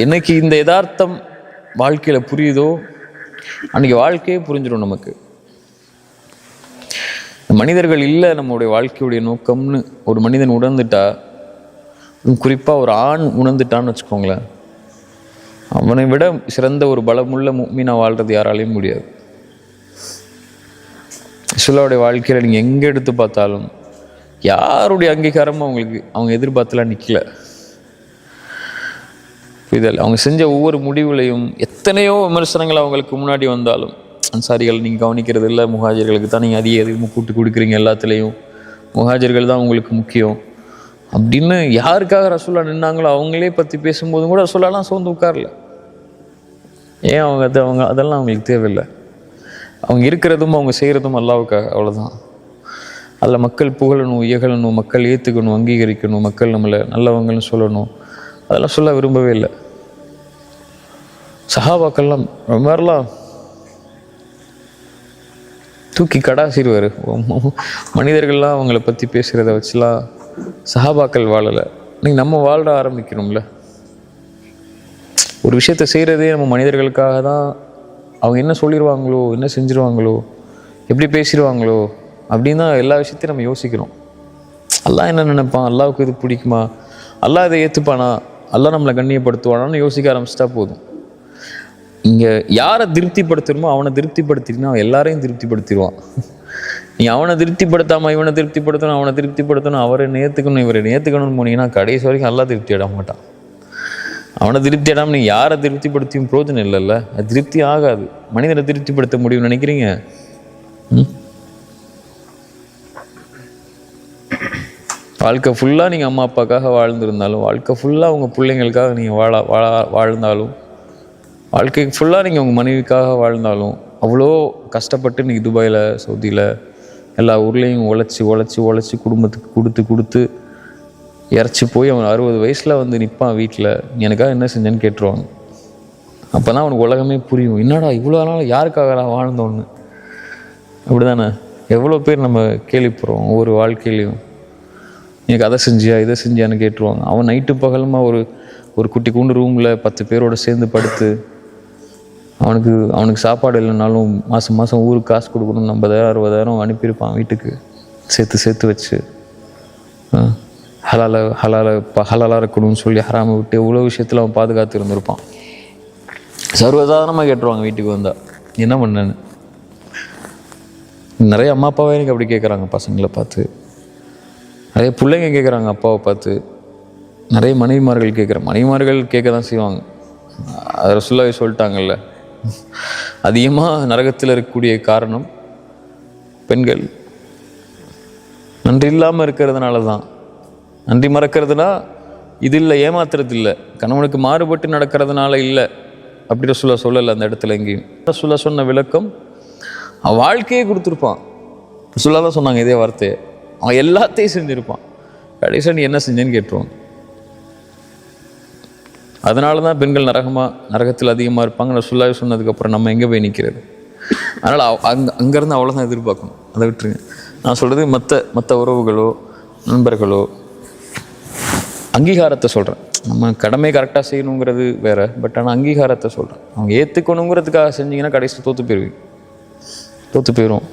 என்னைக்கு இந்த யதார்த்தம் வாழ்க்கையில் புரியுதோ அன்றைக்கி வாழ்க்கையே புரிஞ்சிடும் நமக்கு. மனிதர்கள் இல்லை நம்மளுடைய வாழ்க்கையுடைய நோக்கம்னு ஒரு மனிதன் உணர்ந்துட்டா, குறிப்பாக ஒரு ஆண் உணர்ந்துட்டான்னு வச்சுக்கோங்களேன், அவனை விட சிறந்த ஒரு பலமுள்ள முஃமினா வாழ்கிறது யாராலையும் முடியாது. ரசூலுல்லாஹ்வுடைய வாழ்க்கையில் நீங்கள் எங்கே எடுத்து பார்த்தாலும் யாருடைய அங்கீகாரமும் அவங்க எதிர்பார்த்துலாம் நிற்கல. இதில் அவங்க செஞ்ச ஒவ்வொரு முடிவுலையும் எத்தனையோ விமர்சனங்கள் அவங்களுக்கு முன்னாடி வந்தாலும், அன்சாரிகள் நீங்கள் கவனிக்கிறது இல்லை, முஹாஜிர்களுக்கு தான் நீங்கள் அதிகமாக கூட்டு கொடுக்குறீங்க, எல்லாத்துலேயும் முஹாஜிர்கள் தான் உங்களுக்கு முக்கியம் அப்படின்னு யாருக்காக ரசூலா நின்னாங்களோ அவங்களே பற்றி பேசும்போதும் கூட ரசூலாலாம் சோர்ந்து உட்காரல. ஏன் அவங்க அதெல்லாம் அவங்களுக்கு தேவையில்லை. அவங்க இருக்கிறதும் அவங்க செய்கிறதும் அல்லாஹ்வுக்காக, அவ்வளோதான். அதில் மக்கள் புகழணும், இகழணும், மக்கள் ஏற்றுக்கணும், அங்கீகரிக்கணும், மக்கள் நம்மளை நல்லவங்கன்னு சொல்லணும், அதெல்லாம் சொல்ல விரும்பவே இல்லை. சஹாபாக்கள்லாம் ரொம்பலாம் தூக்கி கடாசிடுவார். மனிதர்கள்லாம் அவங்கள பற்றி பேசுகிறத வச்சுலாம் சஹாபாக்கள் வாழலை. நீங்கள் நம்ம வாழ ஆரம்பிக்கணும்ல. ஒரு விஷயத்தை செய்கிறதே நம்ம மனிதர்களுக்காக தான். அவங்க என்ன சொல்லிடுவாங்களோ, என்ன செஞ்சிருவாங்களோ, எப்படி பேசிடுவாங்களோ அப்படின்னு தான் எல்லா விஷயத்தையும் நம்ம யோசிக்கிறோம். அல்லாஹ் என்ன நினைப்பான், அல்லாஹ்வுக்கு இது பிடிக்குமா, அல்லாஹ் இதை ஏற்றுப்பானா, அல்லாஹ் நம்மளை கண்ணியப்படுத்துவானான்னு யோசிக்க ஆரம்பிச்சிட்டா போதும். இங்கே யாரை திருப்திப்படுத்தணுமோ அவனை திருப்திப்படுத்தினா அவன் எல்லாரையும் திருப்திப்படுத்திடுவான். நீ அவனை திருப்திப்படுத்தாமல் இவனை திருப்திப்படுத்தணும், அவனை திருப்திப்படுத்தணும், அவரை நேர்த்துக்கணும், இவரை நேர்த்துக்கணும்னு போனீங்கன்னா கடைசி வரைக்கும் அல்லாஹ் திருப்தி அடைய மாட்டான். அவனை திருப்தி அடாமல் நீ யாரை திருப்திப்படுத்தியும் பிரோஜனம் இல்லைல்ல, அது திருப்தி ஆகாது. மனிதனை திருப்திப்படுத்த முடியும்னு நினைக்கிறீங்க? வாழ்க்கை ஃபுல்லாக நீங்கள் அம்மா அப்பாக்காக வாழ்ந்துருந்தாலும், வாழ்க்கை ஃபுல்லாக உங்கள் பிள்ளைங்களுக்காக நீங்கள் வாழ்ந்தாலும், வாழ்க்கைக்கு ஃபுல்லாக நீங்கள் உங்கள் மனைவிக்காக வாழ்ந்தாலும், அவ்வளோ கஷ்டப்பட்டு நீங்கள் துபாயில், சவுதியில், எல்லா ஊர்லேயும் உழைச்சி குடும்பத்துக்கு கொடுத்து இறச்சி போய் அவன் 60 வயசில் வந்து நிற்பான் வீட்டில், எனக்காக என்ன செஞ்சேன்னு கேட்டுருவாங்க. அப்போ தான் அவனுக்கு உலகமே புரியும். என்னடா இவ்வளோ நாள் யாருக்காக வாழ்ந்தோன்னு. அப்படி தானே எவ்வளோ பேர் நம்ம கேள்விப்படுறோம் ஒவ்வொரு வாழ்க்கையிலையும். எனக்கு அதை செஞ்சியா இதை செஞ்சியான்னு கேட்டுருவாங்க. அவன் நைட்டு பகலமாக ஒரு குட்டி கூண்டு ரூமில் 10 பேரோடு சேர்ந்து படுத்து, அவனுக்கு சாப்பாடு இல்லைனாலும் மாதம் ஊருக்கு காசு கொடுக்கணும், 50,000 அனுப்பியிருப்பான் வீட்டுக்கு சேர்த்து வச்சு. ஹலாலாக இருக்கணும்னு சொல்லி ஹராமை விட்டு எவ்வளோ விஷயத்தில் அவன் பாதுகாத்து இருந்திருப்பான். சர்வசாதாரணமாக கேட்டுருவாங்க வீட்டுக்கு வந்தால் என்ன பண்ணேன்னு. நிறைய அம்மா அப்பாவே எனக்கு அப்படி கேட்குறாங்க பசங்களை பார்த்து, நிறைய பிள்ளைங்க கேட்குறாங்க அப்பாவை பார்த்து, நிறைய மனைவிமார்கள் கேட்க தான் செய்வாங்க. அதை ரசூலுல்லாஹ் சொல்லிட்டாங்கல்ல, அதிகமாக நரகத்தில் இருக்கக்கூடிய காரணம் பெண்கள் நன்றி இல்லாமல் இருக்கிறதுனால தான். நன்றி மறக்கிறதுனா இது இல்லை, ஏமாத்துறது இல்லை, கணவனுக்கு மாறுபட்டு நடக்கிறதுனால இல்லை அப்படி ரசூலுல்லாஹ் சொல்லலை அந்த இடத்துல. எங்கேயும் ரசூலுல்லாஹ் சொன்ன விளக்கம் அவன் வாழ்க்கையே கொடுத்துருப்பான். ரசூலுல்லாஹ் தான் சொன்னாங்க இதே வார்த்தையை. அவன் எல்லாத்தையும் செஞ்சுருப்பான், கடைசியாக நீ என்ன செஞ்சேன்னு கேட்டுருவான். அதனால தான் பெண்கள் நரகத்தில் அதிகமாக இருப்பாங்க. ரசூலுல்லாஹ் சொன்னதுக்கப்புறம் நம்ம எங்கே போய் நிற்கிறது? அதனால் அங்கேருந்து அவ்வளோதான் எதிர்பார்க்கணும். அதை விட்டுருங்க. நான் சொல்கிறது மற்ற உறவுகளோ நண்பர்களோ அங்கீகாரத்தை சொல்கிறேன். நம்ம கடமை கரெக்டாக செய்யணுங்கிறது வேறு, பட் ஆனால் அங்கீகாரத்தை சொல்கிறேன். அவங்க ஏற்றுக்கணுங்கிறதுக்காக செஞ்சிங்கன்னா கடைசி தோற்று போயிடுவோம்.